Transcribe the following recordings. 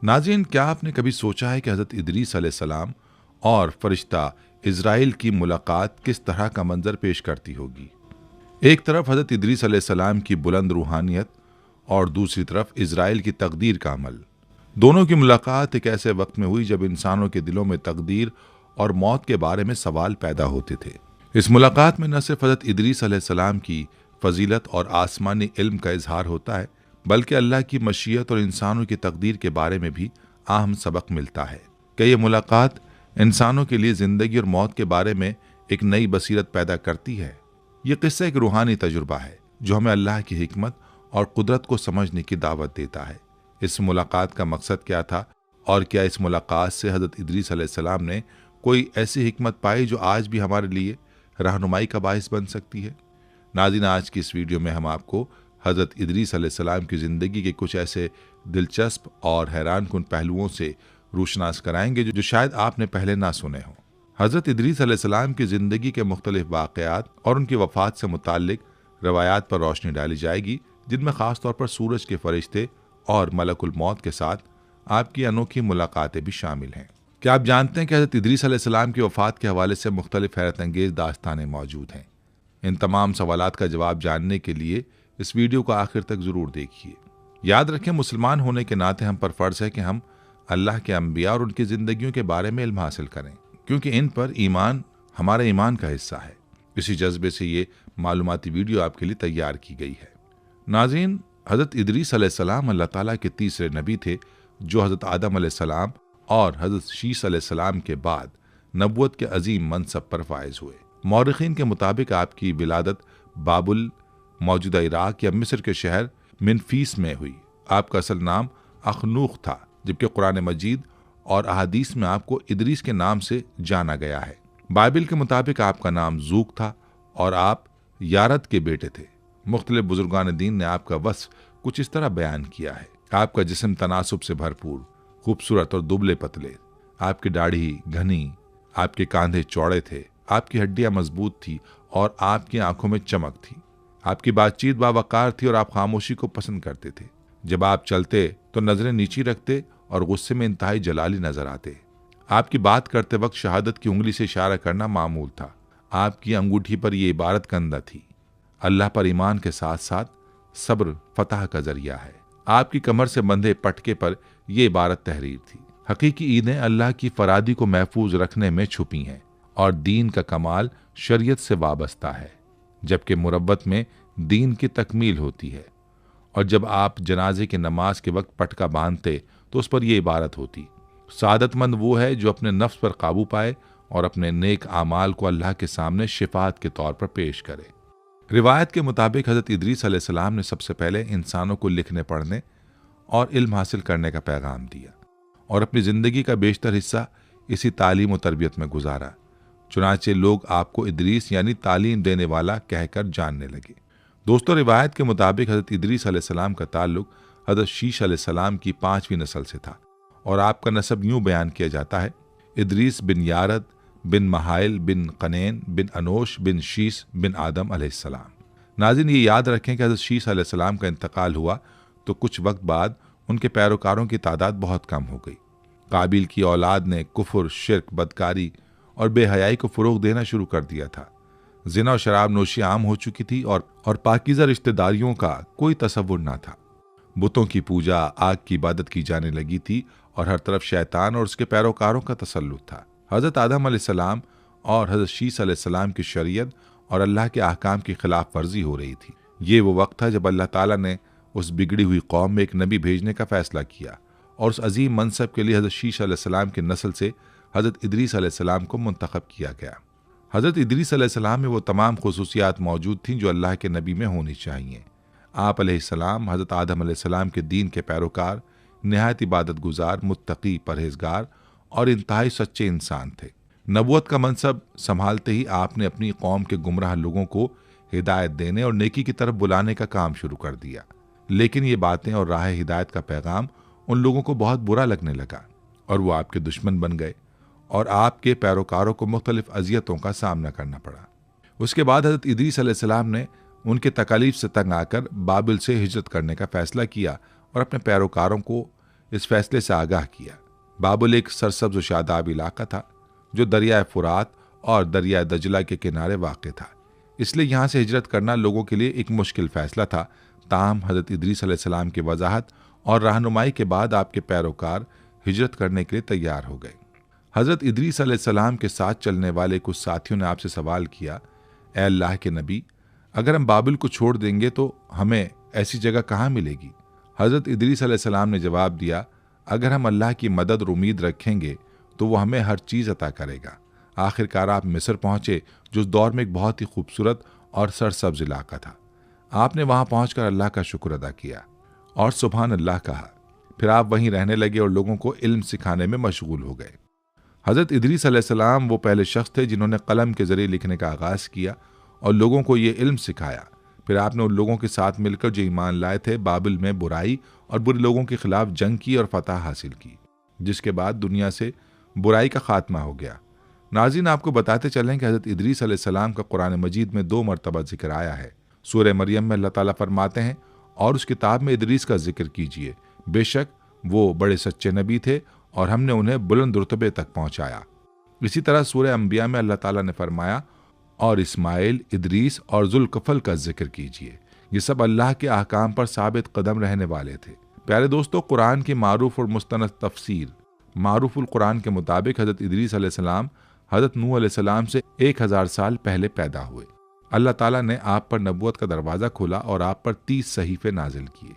नाज़रीन, क्या आपने कभी सोचा है कि हज़रत इदरीस अलैहिस्सलाम और फरिश्ता इज़राइल की मुलाकात किस तरह का मंजर पेश करती होगी। एक तरफ हज़रत इदरीस अलैहिस्सलाम की बुलंद रूहानियत और दूसरी तरफ इज़राइल की तकदीर का अमल। दोनों की मुलाकात एक ऐसे वक्त में हुई जब इंसानों के दिलों में तकदीर और मौत के बारे में सवाल पैदा होते थे। इस मुलाकात में न सिर्फ हज़रत इदरीस अलैहिस्सलाम की फजीलत और आसमानी इल्म का इजहार होता है, बल्कि अल्लाह की मशीयत और इंसानों की तकदीर के बारे में भी अहम सबक मिलता है कि यह मुलाकात इंसानों के लिए ज़िंदगी और मौत के बारे में एक नई बसीरत पैदा करती है। यह किस्सा एक रूहानी तजुर्बा है जो हमें अल्लाह की हिकमत और कुदरत को समझने की दावत देता है। इस मुलाकात का मकसद क्या था और क्या इस मुलाकात से हज़रत इदरीस अलैहिस्सलाम ने कोई ऐसी हिकमत पाई जो आज भी हमारे लिए रहनुमाई का बाइस बन सकती है। नाज़रीन, आज की इस वीडियो में हम आपको हज़रत इदरीस अलैहिस्सलाम की ज़िंदगी के कुछ ऐसे दिलचस्प और हैरानकुन पहलुओं से रोशनास कराएंगे जो शायद आपने पहले ना सुने हों। हज़रत इदरीस अलैहिस्सलाम की ज़िंदगी के मुख्तलिफ वाक़यात और उनकी वफ़ात से मुताल्लिक रवायात पर रोशनी डाली जाएगी, जिनमें ख़ास तौर पर सूरज के फरिश्ते और मलकुल मौत के साथ आपकी अनोखी मुलाकातें भी शामिल हैं। क्या आप जानते हैं कि हज़रत इदरीस अलैहिस्सलाम की वफ़ात के हवाले से मुख्तलिफ हैरत अंगेज़ दास्तानें मौजूद हैं। इन तमाम सवालात का जवाब जानने के लिए इस वीडियो को आखिर तक ज़रूर देखिए। याद रखें, मुसलमान होने के नाते हम पर फ़र्ज़ है कि हम अल्लाह के अंबिया और उनकी ज़िंदगियों के बारे में इल्म हासिल करें, क्योंकि इन पर ईमान हमारे ईमान का हिस्सा है। इसी जज्बे से ये मालूमाती वीडियो आपके लिए तैयार की गई है। नाज़रीन, हज़रत इदरीस अलैहिस्सलाम अल्लाह ताला के तीसरे नबी थे जो हज़रत आदम अलैहिस्सलाम और हज़रत शीस अलैहिस्सलाम के बाद नबूवत के अजीम मनसब पर फायज हुए। मौरखीन के मुताबिक आपकी विलादत बाबुल, मौजूदा इराक या मिस्र के शहर मिनफीस में हुई। आपका असल नाम अखनूख था, जबकि कुरान मजीद और अहादीस में आपको इदरीस के नाम से जाना गया है। बाइबिल के मुताबिक आपका नाम जूक था और आप यारद के बेटे थे। मुख्तलिफ बुजुर्गान दीन ने आपका वस्फ कुछ इस तरह बयान किया है। आपका जिस्म तनासुब से भरपूर, खूबसूरत और दुबले पतले, आपकी दाढ़ी घनी, आपके कांधे चौड़े थे, आपकी हड्डियां मजबूत थी और आपकी आंखों में चमक थी। आपकी बातचीत बावकार थी और आप खामोशी को पसंद करते थे। जब आप चलते तो नजरें नीची रखते और गुस्से में इंतहाई जलाली नजर आते। आपकी बात करते वक्त शहादत की उंगली से इशारा करना मामूल था। आपकी अंगूठी पर यह इबारत कंधा थी, अल्लाह पर ईमान के साथ साथ सब्र फतह का जरिया है। आपकी कमर से बंधे पटके पर यह इबारत तहरीर थी, हकीकी ईदें अल्लाह की फरादी को महफूज रखने में छुपी हैं और दीन का कमाल शरीयत से वाबस्ता है, जबकि मुरब्बत में दीन की तकमील होती है। और जब आप जनाजे की नमाज के वक्त पटका बांधते तो उस पर यह इबारत होती, सादतमंद वो है जो अपने नफ्स पर काबू पाए और अपने नेक आमाल को अल्लाह के सामने शिफात के तौर पर पेश करे। रिवायत के मुताबिक हज़रत इदरीस अलैहिस्सलाम ने सबसे पहले इंसानों को लिखने पढ़ने और इल्म हासिल करने का पैगाम दिया और अपनी ज़िंदगी का बेशतर हिस्सा इसी तालीम और तरबियत में गुजारा। चुनांचे लोग आपको इदरीस यानी तालीम देने वाला कहकर जानने लगे। दोस्तों, रिवायत के मुताबिक हज़रत इदरीस अलैहिस्सलाम का ताल्लुक हज़रत शीश अलैहिस्सलाम की 5वीं नस्ल से था और आपका नसब यूं बयान किया जाता है, इदरीस बिन यारद बिन महाइल बिन कनैन बिन अनोश बिन शीस बिन आदम अलैहिस्सलाम। नाज़रीन, ये याद रखें कि हज़रत शीस अलैहिस्सलाम का इंतकाल हुआ तो कुछ वक्त बाद उनके पैरोकारों की तादाद बहुत कम हो गई। काबिल की औलाद ने कुफ्र, शिर्क, बदकारी और बेहयाई को फ़रोग देना शुरू कर दिया था। जिना और शराब नोशी आम हो चुकी थी और पाकीज़ा रिश्तेदारियों का कोई तसव्वुर ना था। बुतों की पूजा, आग की इबादत की जाने लगी थी और हर तरफ शैतान और उसके पैरोकारों का तसल्लुत था। हज़रत आदम अलैहिस्सलाम और हज़रत शीस अलैहिस्सलाम की शरीयत और अल्लाह के अहकाम की खिलाफ वर्जी हो रही थी। ये वो वक्त था जब अल्लाह ताला ने उस बिगड़ी हुई कौम में एक नबी भेजने का फैसला किया और उस अजीम मनसब के लिए हज़रत शीस अलैहिस्सलाम की नस्ल से हज़रत इदरीस अलैहिस्सलाम को मुंतखब किया गया। हज़रत इदरीस अलैहिस्सलाम में वो तमाम खुसूसियात मौजूद थीं जो अल्लाह के नबी में होनी चाहिए। आप अलैहिस्सलाम हज़रत आदम अलैहिस्सलाम के दीन के पैरोकार, निहायत इबादत गुजार, मुत्तकी, परहेजगार और इंतहाई सच्चे इंसान थे। नबूवत का मनसब संभालते ही आपने अपनी कौम के गुमराह लोगों को हिदायत देने और नेकी की तरफ बुलाने का काम शुरू कर दिया। लेकिन ये बातें और राह हिदायत का पैगाम उन लोगों को बहुत बुरा लगने लगा और वो आपके दुश्मन बन गए और आपके पैरोकारों को मुख्तलिफ अजियतों का सामना करना पड़ा। उसके बाद हज़रत इदरीस अलैहिस्सलाम ने उनके तकालीफ से तंग आकर बाबिल से हिजरत करने का फैसला किया और अपने पैरोकारों को इस फैसले से आगाह किया। बाबुल एक सरसब्ज और शादाब इलाका था जो दरियाए फुरात और दरियाए दजला के किनारे वाक़ था, इसलिए यहाँ से हिजरत करना लोगों के लिए एक मुश्किल फैसला था। ताहम हज़रत इदरीस अलैहिस्सलाम की वजाहत और रहनुमाई के बाद आपके पैरोकार हिजरत करने के लिए तैयार हो गए। हज़रत इदरीस अलैहिस्सलाम के साथ चलने वाले कुछ साथियों ने आपसे सवाल किया, ए अल्लाह के नबी, अगर हम बाबिल को छोड़ देंगे तो हमें ऐसी जगह कहाँ मिलेगी? हज़रत इदरीस अलैहिस्सलाम ने जवाब दिया, अगर हम अल्लाह की मदद और उम्मीद रखेंगे तो वो हमें हर चीज़ अता करेगा। आखिरकार आप मिस्र पहुँचे, जो उस दौर में एक बहुत ही खूबसूरत और सरसब्ज इलाका था। आपने वहाँ पहुँचकर अल्लाह का शुक्र अदा किया और सुभान अल्लाह कहा। फिर आप वहीं रहने लगे और लोगों को इल्म सिखाने में मशगूल हो गए। हज़रत इदरीस अलैहिस्सलाम वो पहले शख्स थे जिन्होंने कलम के ज़रिए लिखने का आगाज़ किया और लोगों को ये इल्म सिखाया। फिर आपने उन लोगों के साथ मिलकर जो ईमान लाए थे बाबिल में बुराई और बुरे लोगों के खिलाफ जंग की और फतह हासिल की, जिसके बाद दुनिया से बुराई का खात्मा हो गया। नाज़रीन, आपको बताते चलें कि हज़रत इदरीस अलैहिस्सलाम का कुरान मजीद में 2 मरतबा जिक्र आया है। सूरह मरियम में अल्लाह ताला फरमाते हैं, और उस किताब में इदरीस का जिक्र कीजिए, बेशक वो बड़े सच्चे नबी थे और हमने उन्हें बुलंद रुतबे तक पहुँचाया। इसी तरह सूरह अंबिया में अल्लाह ताला ने फरमाया, और इस्माइल, इदरीस और जुल्कफल का जिक्र कीजिए। ये सब अल्लाह के अहकाम पर साबित कदम रहने वाले थे। प्यारे दोस्तों, कुरान की मारूफ और मुस्तनद तफसीर मारूफुल कुरान के मुताबिक हज़रत इदरीस अलैहिस्सलाम हज़रत नूह अलैहिस्सलाम से 1000 साल पहले पैदा हुए। अल्लाह ताला ने आप पर नबूवत का दरवाज़ा खोला और आप पर 30 सहीफ़े नाजिल किए।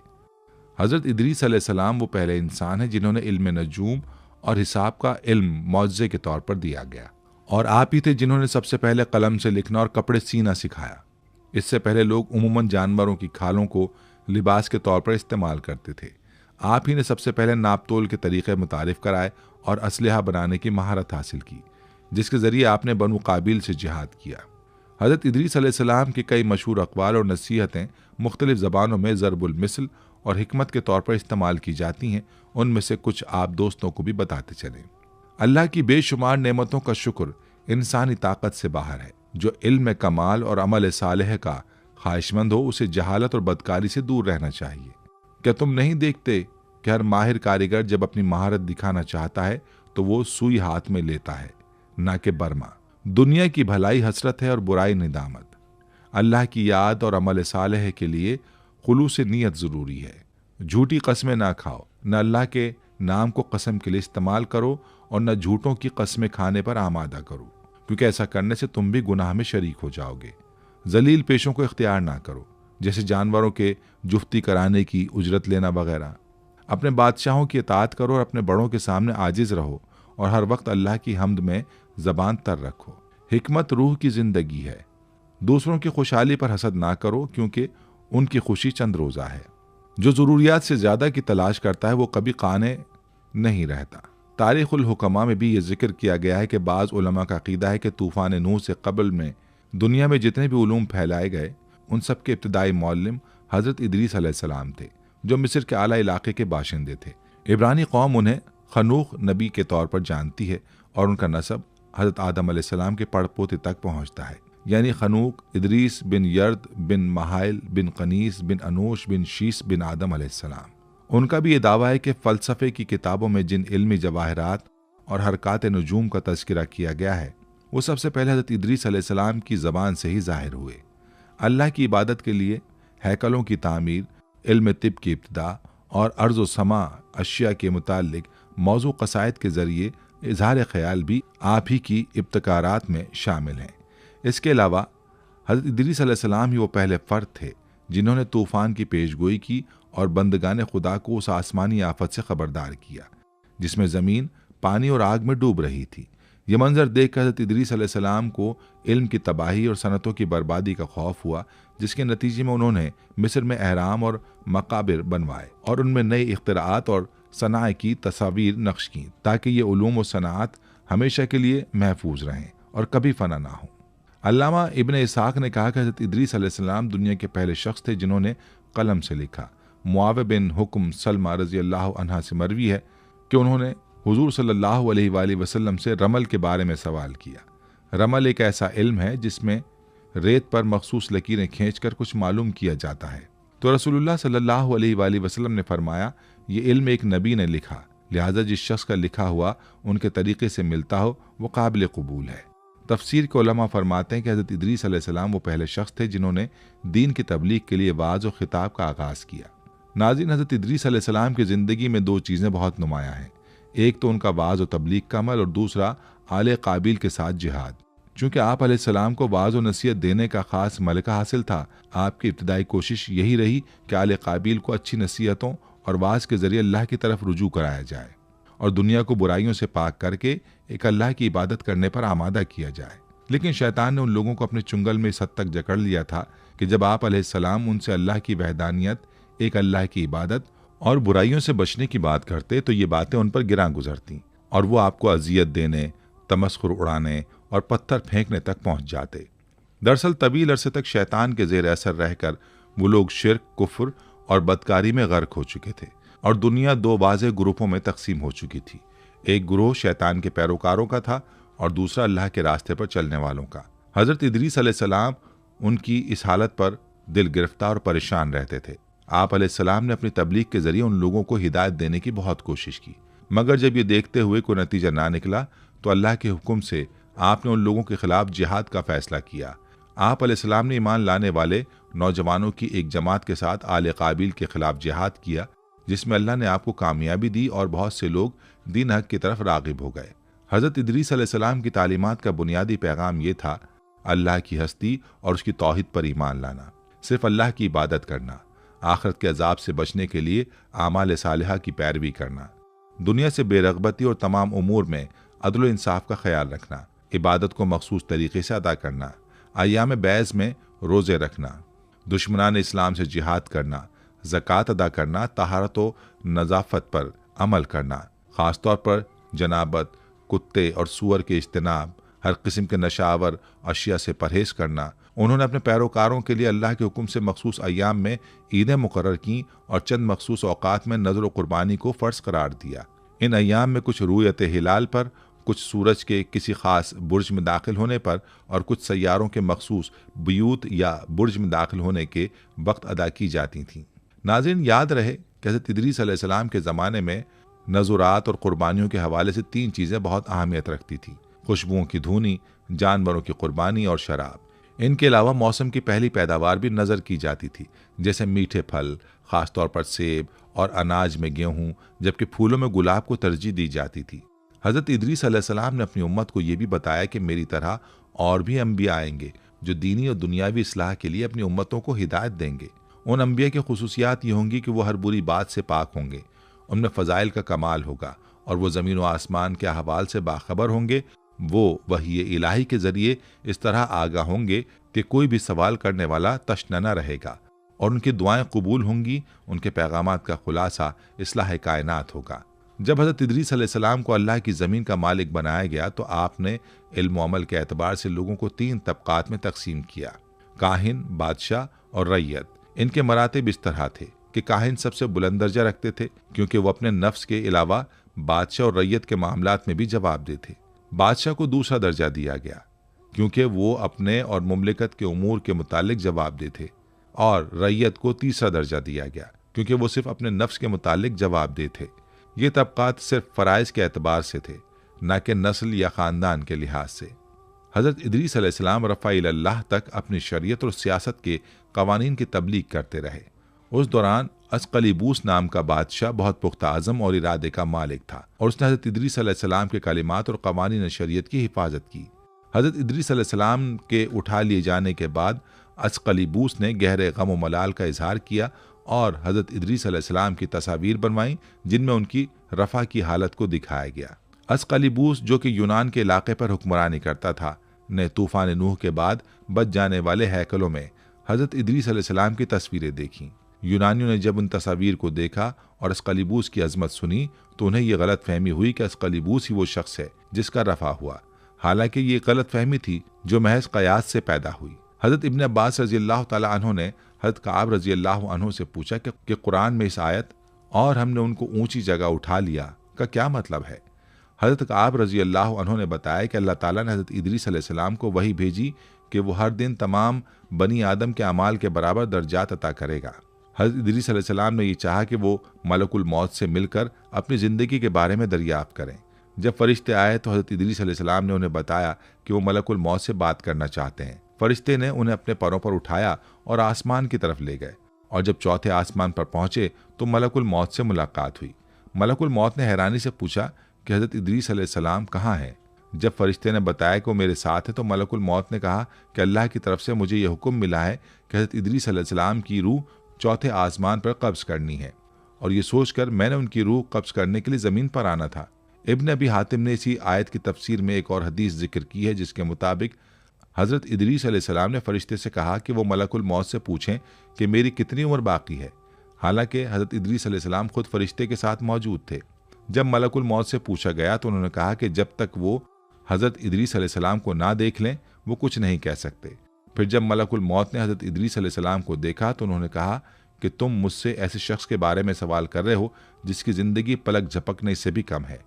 हज़रत इदरीस अलैहिस्सलाम वो पहले इंसान हैं जिन्होंने इल्म नजूम और हिसाब का इल्म मौजज़े के तौर पर दिया गया, और आप ही थे जिन्होंने सबसे पहले कलम से लिखना और कपड़े सीना सिखाया। इससे पहले लोग उमूमन जानवरों की खालों को लिबास के तौर पर इस्तेमाल करते थे। आप ही ने सबसे पहले नाप तोल के तरीक़े मुतारिफ कराए और असलहा बनाने की महारत हासिल की, जिसके ज़रिए आपने बनु काबिल से जिहाद किया। हज़रत इदरीस अलैहिस्सलाम के कई मशहूर अक़वाल और नसीहतें मुख्तलिफ़ ज़बानों में ज़रबुल मिसल और हिकमत के तौर पर इस्तेमाल की जाती हैं। उनमें से कुछ आप दोस्तों को भी बताते चलें। अल्लाह की बेशुमार नेमतों का शुक्र इंसानी ताकत से बाहर है। जो इल्म कमाल और अमल सालेह का ख्वाहिशमंद हो, उसे जहालत और बदकारी से दूर रहना चाहिए। क्या तुम नहीं देखते कि हर माहिर कारीगर जब अपनी महारत दिखाना चाहता है तो वो सुई हाथ में लेता है, ना कि बर्मा। दुनिया की भलाई हसरत है और बुराई निदामत। अल्लाह की याद और अमल सालेह के लिए खुलूस नीयत ज़रूरी है। झूठी कस्में ना खाओ, न अल्लाह के नाम को कसम के लिए इस्तेमाल करो और न झूठों की कस्में खाने पर आमादा करो, क्योंकि ऐसा करने से तुम भी गुनाह में शरीक हो जाओगे। जलील पेशों को इख्तियार ना करो, जैसे जानवरों के जुफ्ती कराने की उजरत लेना वगैरह। अपने बादशाहों की इताअत करो और अपने बड़ों के सामने आजिज रहो, और हर वक्त अल्लाह की हम्द में ज़बान तर रखो। हिकमत रूह की ज़िंदगी है। दूसरों की खुशहाली पर हसद ना करो, क्योंकि उनकी खुशी चंद रोज़ा है। जो ज़रूरियात से ज़्यादा की तलाश करता है वो कभी काने नहीं रहता। तारीख़ुल हुक्मा में भी ये जिक्र किया गया है कि बाज़ उलमा का अक़ीदा है कि तूफ़ान नूह से क़ब्ल में दुनिया में जितने भी उलूम फैलाए गए, उन सब के इब्तिदाई मौल्लिम हज़रत इदरीस अलैहिस्सलाम थे, जो मिस्र के आला इलाके के बाशिंदे थे। इब्रानी कौम उन्हें खनूख नबी के तौर पर जानती है और उनका नसब हज़रत आदम अलैहिस्सलाम के पड़पोते तक पहुँचता है, यानी खनूक इदरीस बिन यर्द बिन महाइल बिन कनीस बिन अनूश बिन शीस बिन आदम अलैहिस्सलाम। उनका भी ये दावा है कि फ़लसफ़े की किताबों में जिन इल्मी जवाहरात और हरकात नजूम का तज़किरा किया गया है, वो सबसे पहले हज़रत इदरीस अलैहिस्सलाम की ज़बान से ही ज़ाहिर हुए। अल्लाह की इबादत के लिए हैकलों की तामीर, इल्म तिब की इब्तिदा और अर्ज़ व समा अशिया के मुताल्लिक मौजू क़साइद के ज़रिए इज़हार ख़याल भी आप ही की इब्तकारात में शामिल हैं। इसके अलावा हज़रत इदरीस अलैहिस्सलाम ही वो पहले फ़र्द थे जिन्होंने तूफ़ान की पेशगोई की और बंदगान खुदा को उस आसमानी आफत से ख़बरदार किया जिसमें ज़मीन पानी और आग में डूब रही थी। ये मंजर देख कर हज़रत इदरीस अलैहिस्सलाम को इल्म की तबाही और सनतों की बर्बादी का खौफ हुआ, जिसके नतीजे में उन्होंने मिस्र में अहराम और मकाबिर बनवाए और उनमें नई इख्तिराआत और सनाए की तस्वीर नक्श की, ताकि ये उलूम और सनाअत हमेशा के लिए महफूज रहें और कभी फना ना हो। अल्लामा इब्न इसाक ने कहा कि हज़रत इदरीस अलैहिस्सलाम दुनिया के पहले शख्स थे जिन्होंने कलम से लिखा। मुआविया बिन हुक्म सलमा रज़ी अल्लाह अन्हा से मरवी है कि उन्होंने हुजूर सल्लल्लाहु अलैहि वसल्लम से रमल के बारे में सवाल किया। रमल एक ऐसा इल्म है जिसमें रेत पर मखसूस लकीरें खींचकर कुछ मालूम किया जाता है। तो रसूलुल्लाह सल्लल्लाहु अलैहि वसल्लम ने फरमाया ये इल्म एक नबी ने लिखा, लिहाजा जिस शख्स का लिखा हुआ उनके तरीके से मिलता हो वो काबिल कबूल है। तफसीर के उलमा फरमाते हैं कि हज़रत इदरीस अलैहिस्सलाम वो पहले शख्स थे जिन्होंने दीन की तबलीग के लिए वाज और खिताब का आगाज़ किया। नाज़रीन, हज़रत इदरीस अलैहिस्सलाम की ज़िंदगी में दो चीज़ें बहुत नुमायाँ हैं। एक तो उनका वाज और तबलीग का अमल और दूसरा आले काबिल के साथ जिहाद। चूँकि आप अलैहिस्सलाम को वाज और नसीहत देने का ख़ास मलका हासिल था, आपकी इब्तदाई कोशिश यही रही कि आले काबिल को अच्छी नसीहतों और वाज के ज़रिए अल्लाह की तरफ रुजू कराया जाए और दुनिया को बुराइयों से पाक करके एक अल्लाह की इबादत करने पर आमादा किया जाए। लेकिन शैतान ने उन लोगों को अपने चुंगल में इस हद तक जकड़ लिया था कि जब आप अलैहिस्सलाम उनसे अल्लाह की वहदानियत, एक अल्लाह की इबादत और बुराइयों से बचने की बात करते तो ये बातें उन पर गिरां गुजरती और वो आपको अजियत देने, तमस्खुर उड़ाने और पत्थर फेंकने तक पहुंच जाते। दरअसल तवील अरसे तक शैतान के जेर असर रहकर वो लोग शिर्क, कुफ्र और बदकारी में गर्क हो चुके थे और दुनिया दो वाज़ेह ग्रुपों में तकसीम हो चुकी थी। एक ग्रोह शैतान के पैरोकारों का था और दूसरा अल्लाह के रास्ते पर चलने वालों का। हज़रत इदरीस अलैहिस्सलाम उनकी इस हालत पर दिल गिरफ्तार और परेशान रहते थे। आप अलैहिस्सलाम ने अपनी तबलीग के जरिए उन लोगों को हिदायत देने की बहुत कोशिश की, मगर जब ये देखते हुए कोई नतीजा ना निकला तो अल्लाह के हुक्म से आपने उन लोगों के खिलाफ जिहाद का फैसला किया। आप अलैहिस्सलाम ने ईमान लाने वाले नौजवानों की एक जमात के साथ आले काबिल के खिलाफ जिहाद किया, जिसमें अल्लाह ने आपको कामयाबी दी और बहुत से लोग दीन हक की तरफ रागिब हो गए। हज़रत इदरीस अलैहिस्सलाम की तालीमात का बुनियादी पैगाम ये था, अल्लाह की हस्ती और उसकी तौहीद पर ईमान लाना, सिर्फ अल्लाह की इबादत करना, आखिरत के अजाब से बचने के लिए आमाल सालिहा की पैरवी करना, दुनिया से बेरगबती और तमाम उमूर में अदल इंसाफ का ख्याल रखना, इबादत को मखसूस तरीके से अदा करना, अय्याम बैज़ में रोज़े रखना, दुश्मनान इस्लाम से जिहाद करना, ज़कात अदा करना, तहारत व नज़ाफ़त पर अमल करना, ख़ास तौर पर जनाबत, कुत्ते और सूअर के इज्तनाब, हर किस्म के नशावर अशिया से परहेज करना। उन्होंने अपने पैरोकारों के लिए अल्लाह के हुक्म से मखसूस अय्याम में ईदें मुकर्रर की और चंद मखसूस औकात में नज़र व कुर्बानी को फ़र्ज करार दिया। इन अय्याम में कुछ रूयत हिलाल पर, कुछ सूरज के किसी खास बुर्ज में दाखिल होने पर और कुछ सैयारों के मखसूस बुयूत या बुर्ज में दाखिल होने के वक्त अदा की जाती थीं। नाज़रीन, याद रहे कि हज़रत इदरीस अलैहिस्सलाम के ज़माने में नज़ुरात और कुर्बानियों के हवाले से तीन चीज़ें बहुत अहमियत रखती थीं: खुशबुओं की धूनी, जानवरों की कुर्बानी और शराब। इनके अलावा मौसम की पहली पैदावार भी नज़र की जाती थी, जैसे मीठे फल, ख़ास तौर पर सेब, और अनाज में गेहूँ, जबकि फूलों में गुलाब को तरजीह दी जाती थी। हज़रत इदरीस अलैहिस्सलाम ने अपनी उम्मत को ये भी बताया कि मेरी तरह और भी अम्बिया आएंगे जो दीनी और दुनियावी इस्लाह के लिए अपनी उम्मतों को हिदायत देंगे। उन अम्बिया की खुसूसियात ये होंगी कि वो हर बुरी बात से पाक होंगे, उनमें फ़ज़ाइल का कमाल होगा और वो ज़मीन व आसमान के अहवाल से बाखबर होंगे। वो वही इलाही के ज़रिए इस तरह आगाह होंगे कि कोई भी सवाल करने वाला तशना न रहेगा और उनकी दुआएं कबूल होंगी। उनके पैगामात का खुलासा इस्लाह कायनात होगा। जब हज़रत इदरीस अलैहिस्सलाम को अल्लाह की ज़मीन का मालिक बनाया गया तो आपने इल्म व अमल के एतबार से लोगों को तीन तबक़ात में तकसीम किया: काहिन, बादशाह और रैयत। इनके मरातिब इस तरह थे कि काहिन सबसे बुलंद दर्जा रखते थे क्योंकि वो अपने नफ्स के अलावा बादशाह और रैयत के मामलात में भी जवाबदेह थे। बादशाह को दूसरा दर्जा दिया गया क्योंकि वो अपने और मुमलिकत के उमूर के मुतालिक जवाबदेह थे, और रैयत को तीसरा दर्जा दिया गया क्योंकि वो सिर्फ अपने नफ्स के मुतालिक जवाबदेह थे। ये तबक़ात सिर्फ फ़राइज़ के एतबार से थे, न कि नस्ल या ख़ानदान के लिहाज से। हज़रत इदरीस अलैहिस्सलाम रफ़ा इलल्लाह तक अपनी शरीयत और सियासत के कवानीन की तबलीग करते रहे। उस दौरान अस्क़लिबूस नाम का बादशाह बहुत पुख्ता अज़म और इरादे का मालिक था और उसने हज़रत इदरीस अलैहिस्सलाम के कलिमात और कवानीन शरीयत की हिफाजत की। हज़रत इदरीस अलैहिस्सलाम के उठा लिए जाने के बाद अस्क़लिबूस ने गहरे गम व मलाल का इजहार किया और हज़रत इदरीस अलैहिस्सलाम की तस्वीर बनवाई जिनमें उनकी रफ़ा की हालत को दिखाया गया। अस्क़लिबूस, जो कि यूनान के इलाके पर हुक्मरानी करता था, ने तूफ़ान नूह के बाद बच जाने वाले हैकलों में हज़रत इदरीस अलैहिस्सलाम की तस्वीरें देखीं। यूनानियों ने जब उन तस्वीर को देखा और अस्क़लिबूस की अज़मत सुनी तो उन्हें यह गलत फहमी हुई कि अस्क़लिबूस ही वो शख्स है जिसका रफ़ा हुआ। हालांकि ये गलत फहमी थी जो महज क़यास से पैदा हुई। हज़रत इब्न अब्बास रज़ियल्लाहु ताला अन्हु ने हज़रत काब रज़ियल्लाहु अन्हु से पूछा कि कुरान में इस आयत और हमने उनको ऊंची जगह उठा लिया का क्या मतलब है। हज़रत काब रज़ियल्लाहु अन्हु ने बताया कि अल्लाह ताला ने हज़रत इदरीस अलैहिस्सलाम को वही भेजी कि वो हर दिन तमाम बनी आदम के अमाल के बराबर दर्जात अता करेगा हज़रत इदरीस अलैहिस्सलाम ने ये चाहा कि वो मलकुल मौत से मिलकर अपनी ज़िंदगी के बारे में दरियाफ्त करें। जब फरिश्ते आए तो हज़रत इदरीस अलैहिस्सलाम ने उन्हें बताया कि वो मलकुल मौत से बात करना चाहते हैं। फरिश्ते ने उन्हें अपने पैरों पर उठाया और आसमान की तरफ ले गए, और जब चौथे आसमान पर पहुंचे तो मलकुल मौत से मुलाकात हुई। मलकुल मौत ने हैरानी से पूछा कि हज़रत इदरीस अलैहिस्सलाम कहाँ हैं। जब फरिश्ते ने बताया कि वो मेरे साथ है तो मलकुल मौत ने कहा कि अल्लाह की तरफ से मुझे यह हुक्म मिला है कि हज़रत इदरीस अलैहिस्सलाम की रूह चौथे आसमान पर कब्ज करनी है, और ये सोचकर मैंने उनकी रूह कब्ज करने के लिए ज़मीन पर आना था। इब्न अबी हातिम ने इसी आयत की तफसीर में एक और हदीस जिक्र की है, जिसके मुताबिक हज़रत इदरीस अलैहिस्सलाम ने फरिश्ते से कहा कि वो मलकुल मौत से पूछें कि मेरी कितनी उम्र बाकी है। हालांकि हज़रत इदरीस अलैहिस्सलाम खुद फरिश्ते के साथ मौजूद थे। जब मलकुल मौत से पूछा गया तो उन्होंने कहा कि जब तक वो हज़रत इदरीस अलैहिस्सलाम को ना देख लें वो कुछ नहीं कह सकते। फिर जब मलकुल मौत ने हज़रत इदरीस अलैहिस्सलाम को देखा तो उन्होंने कहा कि तुम मुझसे ऐसे शख्स के बारे में सवाल कर रहे हो जिसकी ज़िंदगी पलक झपकने से भी कम है।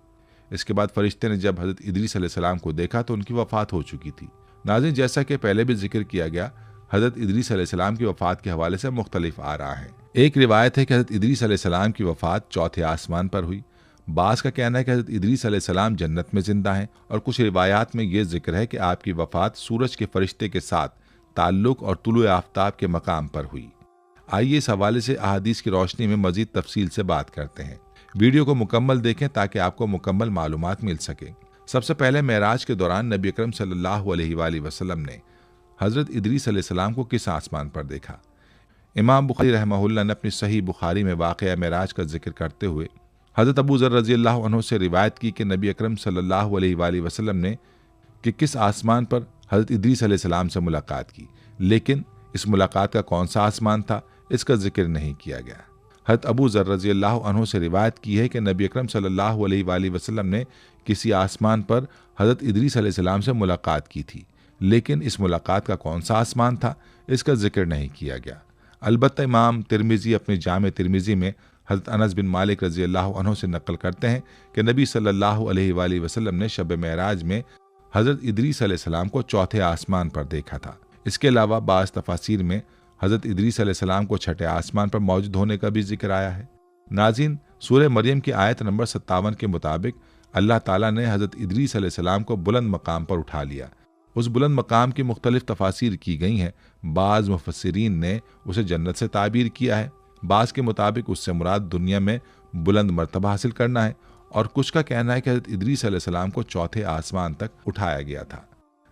इसके बाद फरिश्ते ने जब हज़रत इदरीस अलैहिस्सलाम को देखा तो उनकी वफ़ात हो चुकी थी। नाज़रीन, जैसा कि पहले भी जिक्र किया गया, हज़रत इदरीस अलैहिस्सलाम की वफ़ात के हवाले से मुख्तलिफ आ रहा है। एक रिवायत है कि हज़रत इदरीस अलैहिस्सलाम की वफ़ात चौथे आसमान पर हुई। बास का कहना है कि हज़रत इदरीस अलैहिस्सलाम जन्नत में जिंदा हैं, और कुछ रिवायात में यह जिक्र है कि आपकी वफ़ात सूरज के फरिश्ते के साथ ताल्लुक़ और तुलुए आफ्ताब के मकाम पर हुई। आइए इस हवाले से अहादीस की रोशनी में मज़ीद तफसील से बात करते हैं। वीडियो को मुकम्मल देखें ताकि आपको मुकम्मल मालूमात मिल सके। सबसे पहले मेराज के दौरान नबी अकरम सल्लल्लाहु अलैहि वसल्लम ने हज़रत इदरीस अलैहिस्सलाम को किस आसमान पर देखा। इमाम बुखारी रहमहुल्लाह ने अपनी सही बुखारी में वाक़या मेराज का जिक्र करते हुए हज़रत अबू ज़र रज़ियल्लाहु अन्हु से रिवायत की कि नबी अकरम सल्लल्लाहु अलैहि वसल्लम ने कि किस आसमान पर हज़रत इदरीस अलैहिस्सलाम से मुलाकात की, लेकिन इस मुलाकात का कौन सा आसमान था इसका जिक्र नहीं किया गया। हज़रत अबू ज़र रज़ियल्लाहु अन्हु से रिवायत की है कि नबी अकरम सल्लल्लाहु अलैहि वसल्लम ने किसी आसमान पर हज़रत इदरीस अलैहिस्सलाम से मुलाकात की थी, लेकिन इस मुलाकात का कौन सा आसमान था इसका जिक्र नहीं किया गया। अलबत्ता इमाम तिरमिज़ी अपने जामे तिरमिज़ी में हज़रत अनस बिन मालिक रज़ियल्लाहु अन्हु से नकल करते हैं कि नबी सल्लल्लाहु अलैहि वसल्लम ने शब मेराज में हज़रत इदरीस अलैहिस्सलाम को चौथे आसमान पर देखा था। इसके अलावा बाज़ तफासीर में हज़रत इदरीस अलैहिस्सलाम को छठे आसमान पर मौजूद होने का भी जिक्र आया है। नाज़रीन, सूरह मरियम की आयत नंबर 57 के मुताबिक अल्लाह ताला ने हज़रत इदरीस अलैहिस्सलाम को बुलंद मकाम पर उठा लिया। उस बुलंद मकाम की मुख्तलिफ तफासीर की गई हैं। बाज़ मुफस्सिरीन ने उसे जन्नत से ताबीर किया है। बाज़ के मुताबिक उससे मुराद दुनिया में बुलंद मर्तबा हासिल करना है, और कुछ का कहना है कि हज़रत इदरीस अलैहिस्सलाम को चौथे आसमान तक उठाया गया था।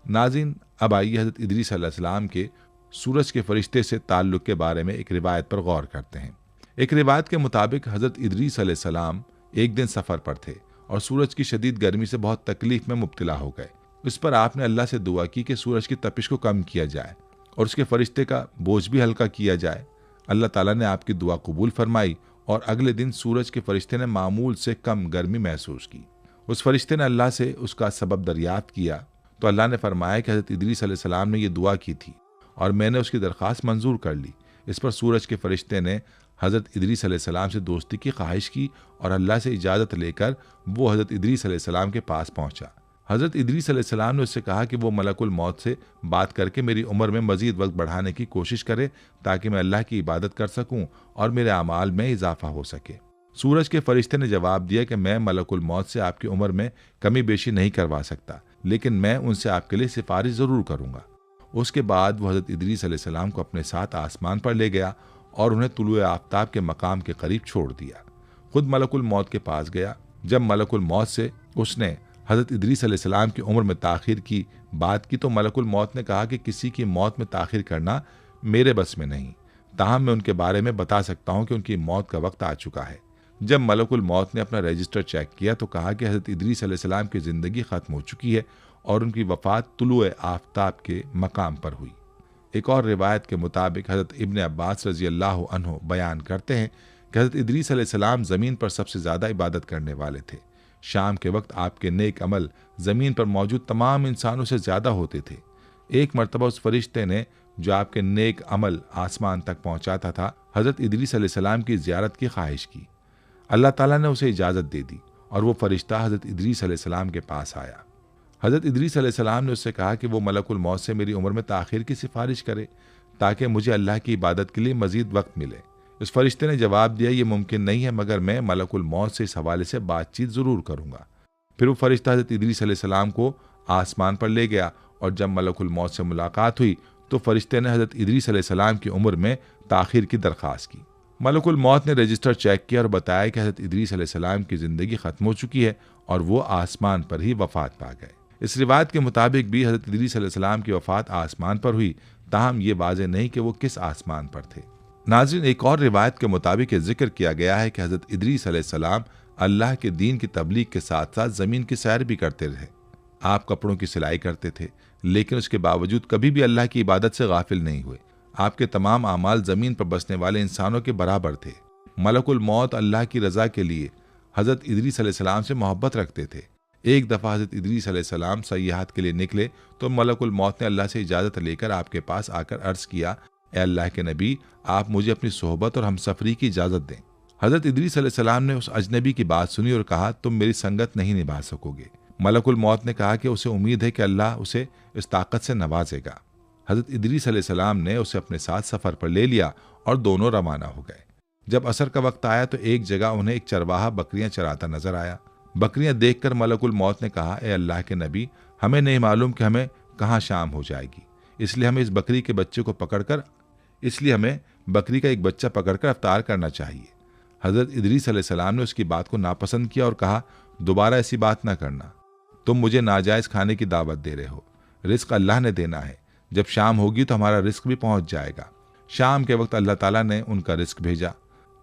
नाज़रीन, अब आइए हज़रत इदरीस अलैहिस्सलाम के सूरज के फरिश्ते से ताल्लुक़ के बारे में एक रिवायत पर गौर करते हैं। एक रिवायत के मुताबिक हज़रत इदरीस अलैहिस्सलाम एक दिन सफ़र पर थे और सूरज की शदीद गर्मी से बहुत तकलीफ में मुब्तला हो गए। इस पर आपने अल्लाह से दुआ की कि सूरज की तपिश को कम किया जाए और उसके फरिश्ते का बोझ भी हल्का किया जाए। अल्लाह ताला ने आपकी दुआ कबूल फरमाई और अगले दिन सूरज के फरिश्ते ने मामूल से कम गर्मी महसूस की। उस फरिश्ते ने अल्लाह से उसका सबब दरियाफ्त किया तो अल्लाह ने फरमाया कि हज़रत इदरीस अलैहिस्सलाम ने यह दुआ की थी और मैंने उसकी दरख्वास्त मंजूर कर ली। इस पर सूरज के फरिश्ते ने हज़रत इदरीस अलैहिस्सलाम से दोस्ती की ख्वाहिश की और अल्लाह से इजाज़त लेकर वो हज़रत इदरीस अलैहिस्सलाम के पास पहुंचा। हज़रत इदरीस अलैहिस्सलाम ने उससे कहा कि वो मलकुल मौत से बात करके मेरी उम्र में मज़ीद वक्त बढ़ाने की कोशिश करे ताकि मैं अल्लाह की इबादत कर सकूं और मेरे अमाल में इजाफा हो सके। सूरज के फरिश्ते ने जवाब दिया कि मैं मलकुल मौत से आपकी उम्र में कमी बेशी नहीं करवा सकता, लेकिन मैं उनसे आपके लिए सिफारिश ज़रूर करूँगा। उसके बाद वह हज़रत इदरीस अलैहिस्सलाम को अपने साथ आसमान पर ले गया और उन्हें तुलुए आफ्ताब के मकाम के करीब छोड़ दिया। खुद मलकुल मौत के पास गया। जब मलकुल मौत से उसने हज़रत इदरीस अलैहिस्सलाम की उम्र में ताख़ीर की बात की तो मलकुल मौत ने कहा कि किसी की मौत में ताख़ीर करना मेरे बस में नहीं, ताहम मैं उनके बारे में बता सकता हूँ कि उनकी मौत का वक्त आ चुका है। जब मलकुल मौत ने अपना रजिस्टर चेक किया तो कहा कि हज़रत इदरीस अलैहिस्सलाम की ज़िंदगी ख़त्म हो चुकी है और उनकी वफ़ात तुलुए आफ्ताब के मकाम पर हुई। एक और रिवायत के मुताबिक हज़रत इब्न अब्बास रज़ियल्लाहु अन्हु बयान करते हैं कि हज़रत इदरीस अलैहिस्सलाम ज़मीन पर सबसे ज़्यादा इबादत करने वाले थे। शाम के वक्त आपके नेक अमल ज़मीन पर मौजूद तमाम इंसानों से ज़्यादा होते थे। एक मरतबा उस फरिश्ते ने जो आपके नेक अमल आसमान तक पहुँचाता था हज़रत इदरीस अलैहिस्सलाम की ज़ियारत की ख्वाहिश की। अल्लाह ताला ने उसे इजाज़त दे दी और वो फरिश्ता हज़रत इदरीस अलैहिस्सलाम के पास आया। हज़रत इदरीस अलैहिस्सलाम ने उससे कहा कि वो मलकुल मौत से मेरी उम्र में ताख़ीर की सिफारिश करे ताकि मुझे अल्लाह की इबादत के लिए मज़ीद वक्त मिले। उस फरिश्ते ने जवाब दिया, ये मुमकिन नहीं है, मगर मैं मलकुल मौत से इस हवाले से बातचीत ज़रूर करूँगा। फिर वो फरिश्ता हज़रत इदरीस अलैहिस्सलाम को आसमान पर ले गया और जब मलकुल मौत से मुलाकात हुई तो फरिश्ते ने हज़रत इदरीस अलैहिस्सलाम की उम्र में ताख़ीर की दरख्वास्त की। मलकुल मौत ने रजिस्टर चेक किया और बताया कि हज़रत इदरीस अलैहिस्सलाम की ज़िंदगी ख़त्म हो चुकी है और वो आसमान पर ही वफ़ात पा गए। इस रिवायत के मुताबिक भी हज़रत इदरीस अलैहिस्सलाम की वफ़ात आसमान पर हुई, ताहम ये वाज़ेह नहीं कि वो किस आसमान पर थे। नाज़रीन, एक और रिवायत के मुताबिक ये जिक्र किया गया है कि हज़रत इदरीस अलैहिस्सलाम अल्लाह के दीन की तबलीग के साथ साथ ज़मीन की सैर भी करते रहे। आप कपड़ों की सिलाई करते थे, लेकिन उसके बावजूद कभी भी अल्लाह की इबादत से गाफिल नहीं हुए। आपके तमाम आमाल ज़मीन पर बसने वाले इंसानों के बराबर थे। मलकुल मौत अल्लाह की रज़ा के लिए हज़रत इदरीस अलैहिस्सलाम से मोहब्बत रखते थे। एक दफ़ा हज़रत इदरीस अलैहिस्सलाम सयाहत के लिए निकले तो मलकुल मौत ने अल्लाह से इजाज़त लेकर आपके पास आकर अर्ज़ किया, ए अल्लाह के नबी, आप मुझे अपनी सोहबत और हमसफ़री की इजाज़त दें। हज़रत इदरीस अलैहिस्सलाम ने उस अजनबी की बात सुनी और कहा, तुम मेरी संगत नहीं निभा सकोगे। मलकुल मौत ने कहा कि उसे उम्मीद है कि अल्लाह उसे इस ताकत से नवाजेगा। हज़रत इदरीस अलैहिस्सलाम ने उसे अपने साथ सफ़र पर ले लिया और दोनों रवाना हो गए। जब असर का वक्त आया तो एक जगह उन्हें एक चरवाहा बकरियां चराता नजर आया। बकरियां देखकर मलकुल मौत ने कहा, ए अल्लाह के नबी, हमें नहीं मालूम कि हमें कहाँ शाम हो जाएगी, इसलिए हमें बकरी का एक बच्चा पकड़कर अफ्तार करना चाहिए। हज़रत इदरीस अलैहिस्सलाम ने उसकी बात को नापसंद किया और कहा, दोबारा ऐसी बात ना करना, तुम मुझे नाजायज़ खाने की दावत दे रहे हो। रिस्क अल्लाह ने देना है, जब शाम होगी तो हमारा रिस्क भी पहुंच जाएगा। शाम के वक्त अल्लाह ताला ने उनका रिस्क भेजा।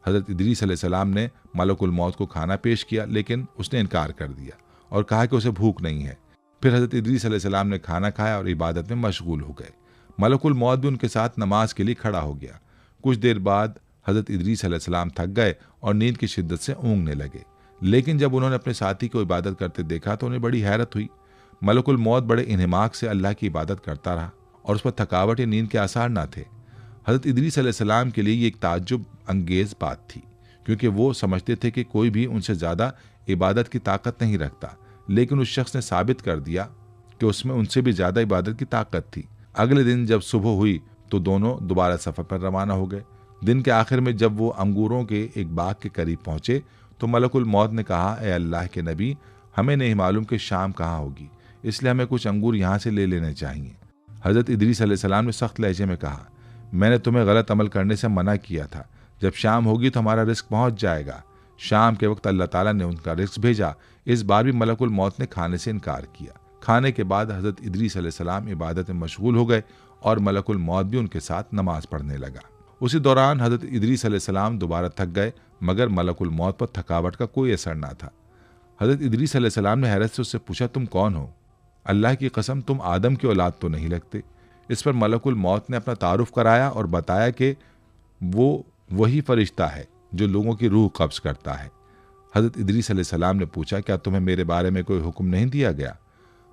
हज़रत इदरीस अलैहिस्सलाम ने मलकुल मौत को खाना पेश किया, लेकिन उसने इनकार कर दिया और कहा कि उसे भूख नहीं है। फिर हज़रत इदरीस अलैहिस्सलाम ने खाना खाया और इबादत में मशगूल हो गए। मलकुल मौत भी उनके साथ नमाज के लिए खड़ा हो गया। कुछ देर बाद हज़रत इदरीस अलैहिस्सलाम थक गए और नींद की शिद्दत से ऊँघने लगे, लेकिन जब उन्होंने अपने साथी को इबादत करते देखा तो उन्हें बड़ी हैरत हुई। मलकुल मौत बड़े इन्हिमाक से अल्लाह की इबादत करता रहा और उस पर थकावट या नींद के आसार न थे। हज़रत इदरीस अलैहिस्सलाम के लिए ये एक ताज्जुब अंगेज़ बात थी, क्योंकि वो समझते थे कि कोई भी उनसे ज़्यादा इबादत की ताकत नहीं रखता, लेकिन उस शख्स ने साबित कर दिया कि उसमें उनसे भी ज़्यादा इबादत की ताकत थी। अगले दिन जब सुबह हुई तो दोनों दोबारा सफ़र पर रवाना हो गए। दिन के आखिर में जब वो अंगूरों के एक बाग के करीब पहुंचे तो मलकुल मौत ने कहा, ए अल्लाह के नबी, हमें नहीं मालूम कि शाम कहाँ होगी, इसलिए हमें कुछ अंगूर यहाँ से ले लेने चाहिए। हज़रत इदरीस अलैहिस्सलाम ने सख्त लहजे में कहा, मैंने तुम्हें गलत अमल करने से मना किया था, जब शाम होगी तो हमारा रिस्क पहुँच जाएगा। शाम के वक्त अल्लाह ताला ने उनका रिस्क भेजा। इस बार भी मलकुल मौत ने खाने से इनकार किया। खाने के बाद हज़रत इदरीस अलैहिस्सलाम इबादत में मशगूल हो गए और मलकुल मौत भी उनके साथ नमाज पढ़ने लगा। उसी दौरान हज़रत इदरीस अलैहिस्सलाम दोबारा थक गए, मगर मलकुल मौत पर थकावट का कोई असर न था। हज़रत इदरीस अलैहिस्सलाम ने हैरत से उससे पूछा, तुम कौन हो? अल्लाह की कसम, तुम आदम की औलाद तो नहीं लगते। इस पर मलकुल मौत ने अपना तारुफ कराया और बताया कि वो वही फरिश्ता है जो लोगों की रूह कब्ज़ करता है। हज़रत इदरीस अलैहिस्सलाम ने पूछा, क्या तुम्हें मेरे बारे में कोई हुक्म नहीं दिया गया?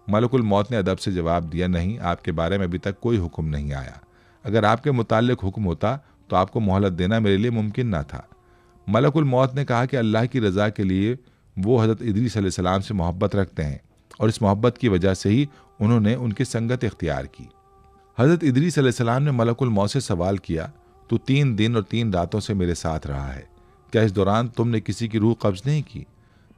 मलकुल मौत ने अदब से जवाब दिया, नहीं, आपके बारे में अभी तक कोई हुक्म नहीं आया। अगर आपके मुताल्लिक हुक्म होता तो आपको मोहलत देना मेरे लिए मुमकिन न था। मलकुल मौत ने कहा कि अल्लाह की रज़ा के लिए वो हज़रत इदरीस अलैहिस्सलाम से मोहब्बत रखते हैं और इस मोहब्बत की वजह से ही उन्होंने उनकी संगत इख्तियार की। हज़रत इदरीस अलैहिस्सलाम ने मलकुल मौत से सवाल किया, तू 3 दिन और 3 रातों से मेरे साथ रहा है, क्या इस दौरान तुमने किसी की रूह कब्ज़ नहीं की?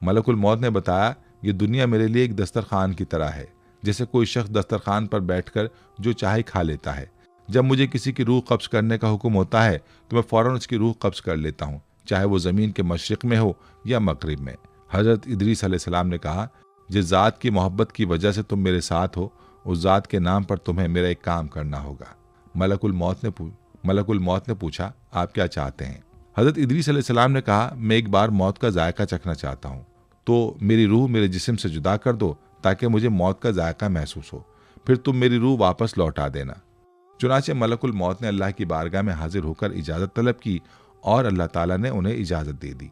मलकुल मौत ने बताया, ये दुनिया मेरे लिए एक दस्तरखान की तरह है, जैसे कोई शख्स दस्तरखान पर बैठकर जो चाहे खा लेता है। जब मुझे किसी की रूह कब्ज़ करने का हुक्म होता है तो मैं फ़ौरन उसकी रूह कब्ज़ कर लेता हूँ, चाहे वो ज़मीन के मशरिक़ में हो या मगरिब में। हज़रत इदरीस अलैहिस्सलाम ने कहा, जिस ज़ात की मोहब्बत की वजह से तुम मेरे साथ हो, उस ज़ात के नाम पर तुम्हें मेरा एक काम करना होगा। मलकुल मौत ने पूछा, आप क्या चाहते हैं? हज़रत इदरीस अलैहिस्सलाम ने कहा, मैं एक बार मौत का जायका चखना चाहता हूँ, तो मेरी रूह मेरे जिस्म से जुदा कर दो ताकि मुझे मौत का जायका महसूस हो, फिर तुम मेरी रूह वापस लौटा देना। चुनाचे मलकुल मौत ने अल्लाह की बारगाह में हाजिर होकर इजाज़त तलब की और अल्लाह ताला ने उन्हें इजाज़त दे दी।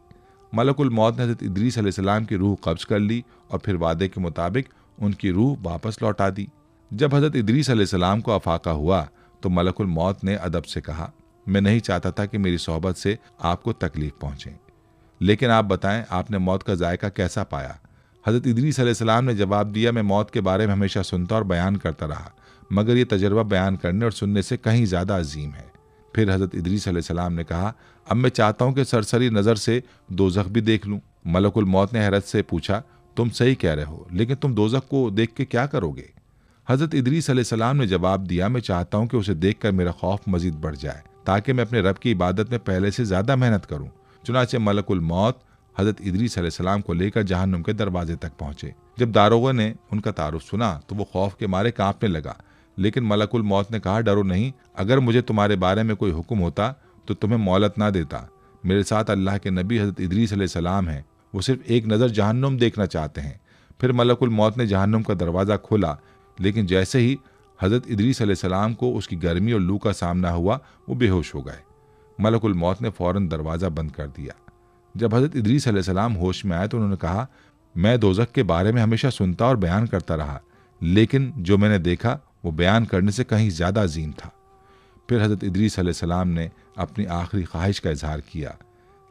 मलकुल मौत ने हज़रत इदरीस अलैहिस्सलाम की रूह कब्ज़ कर ली और फिर वादे के मुताबिक उनकी रूह वापस लौटा दी। जब हज़रत इदरीस अलैहिस्सलाम को अफाका हुआ तो मलकुल मौत ने अदब से कहा, मैं नहीं चाहता था कि मेरी सोहबत से आपको तकलीफ पहुँचे, लेकिन आप बताएं, आपने मौत का जायका कैसा पाया? हज़रत इदरीस अलैहिस्सलाम ने जवाब दिया, मैं मौत के बारे में हमेशा सुनता और बयान करता रहा, मगर ये तजर्बा बयान करने और सुनने से कहीं ज़्यादा अजीम है। फिर हज़रत इदरीस अलैहिस्सलाम ने कहा, अब मैं चाहता हूँ कि सरसरी नज़र से दोज़ख भी देख लूँ। मलकुल मौत ने हैरत से पूछा, तुम सही कह रहे हो, लेकिन तुम दोज़ख को देख के क्या करोगे? हज़रत इदरीस अलैहिस्सलाम ने जवाब दिया, मैं चाहता हूँ कि उसे देखकर मेरा खौफ मजीद बढ़ जाए, ताकि मैं अपने रब की इबादत में पहले से ज़्यादा मेहनत करूँ। चुनाचे मलकुल मौत हज़रत इदरीस अलैहिस्सलाम को लेकर जहन्नुम के दरवाजे तक पहुंचे। जब दारोगा ने उनका तारुफ सुना तो वो खौफ के मारे कांपने लगा, लेकिन मलकुल मौत ने कहा, डरो नहीं, अगर मुझे तुम्हारे बारे में कोई हुक्म होता तो तुम्हें मोहलत ना देता। मेरे साथ अल्लाह के नबी हज़रत इदरीस अलैहिस्सलाम हैं, वो सिर्फ एक नज़र जहन्नुम देखना चाहते हैं। फिर मलकुल मौत ने जहन्नुम का दरवाज़ा खोला, लेकिन जैसे ही हज़रत इदरीस अलैहिस्सलाम को उसकी गर्मी और लू का सामना हुआ, वो बेहोश हो गए। मलकुल मौत ने फ़ौरन दरवाज़ा बंद कर दिया। जब हज़रत इदरीस अलैहिस्सलाम होश में आए तो उन्होंने कहा, मैं दोज़ख के बारे में हमेशा सुनता और बयान करता रहा, लेकिन जो मैंने देखा वो बयान करने से कहीं ज़्यादा अजीम था। फिर हज़रत इदरीस अलैहिस्सलाम ने अपनी आखिरी ख्वाहिश का इजहार किया,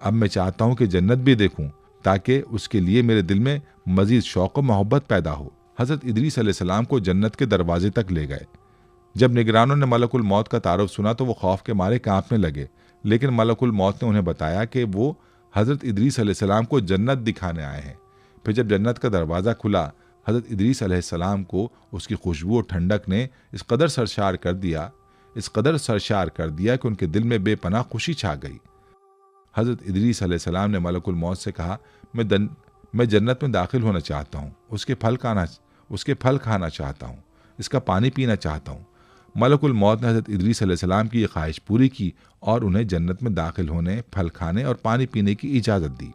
अब मैं चाहता हूँ कि जन्नत भी देखूँ, ताकि उसके लिए मेरे दिल में मज़ीद शौक़ व मोहब्बत पैदा हो। हज़रत इदरीस अलैहिस्सलाम को जन्नत के दरवाजे तक ले गए। जब निगरानों ने मलकुल मौत का तारुफ सुना तो वो खौफ के मारे कांपने लगे, लेकिन मलकुल मौत ने उन्हें बताया कि वो हज़रत इदरीस अलैहिस्सलाम को जन्नत दिखाने आए हैं। फिर जब जन्नत का दरवाज़ा खुला, हज़रत इदरीस अलैहिस्सलाम को उसकी खुशबू और ठंडक ने इस कदर सरशार कर दिया कि उनके दिल में बेपनाह खुशी छा गई। हज़रत इदरीस अलैहिस्सलाम ने मलकुल मौत से कहा, मैं जन्नत में दाखिल होना चाहता हूँ, उसके फल खाना चाहता हूँ, इसका पानी पीना चाहता हूँ। मलकुल मौत ने हज़रत इदरीस अलैहिस्सलाम की ये ख्वाहिश पूरी की और उन्हें जन्नत में दाखिल होने, फल खाने और पानी पीने की इजाज़त दी।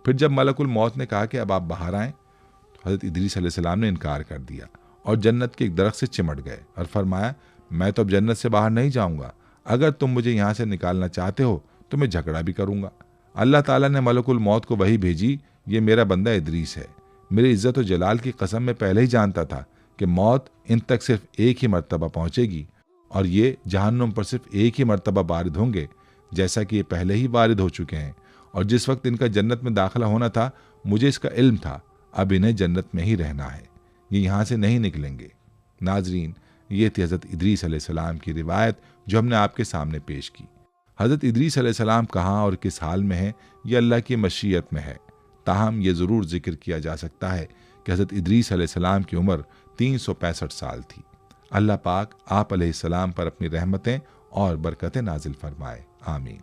फिर जब मलकुल मौत ने कहा कि अब आप बाहर आएँ, तो हज़रत इदरीस अलैहिस्सलाम ने इनकार कर दिया और जन्नत के एक दरख्त से चिमट गए और फरमाया, मैं तो अब जन्नत से बाहर नहीं जाऊँगा, अगर तुम मुझे यहाँ से निकालना चाहते हो तो मैं झगड़ा भी करूँगा। अल्लाह ताला ने मलकुल मौत को वही भेजी, ये मेरा बंदा इदरीस है। मेरी इज़्ज़त और जलाल की कसम मैं पहले ही जानता था कि मौत इन तक सिर्फ एक ही मर्तबा पहुँचेगी और ये जहन्नुम पर सिर्फ एक ही मर्तबा वारिद होंगे, जैसा कि ये पहले ही वारिद हो चुके हैं। और जिस वक्त इनका जन्नत में दाखिला होना था, मुझे इसका इल्म था, अब इन्हें जन्नत में ही रहना है, ये यहाँ से नहीं निकलेंगे। नाजरीन, ये थी हज़रत इदरीस अलैहिस्सलाम की रिवायत जो हमने आपके सामने पेश की। हज़रत इदरीस अलैहिस्सलाम कहाँ और किस हाल में है, ये अल्लाह की मशीयत में है। ताहम ये ज़रूर जिक्र किया जा सकता है कि हज़रत इदरीस अलैहिस्सलाम की उम्र 365 साल थी। अल्लाह पाक आप अलैहिस्सलाम पर अपनी रहमतें और बरकतें नाजिल फरमाए। आमीन।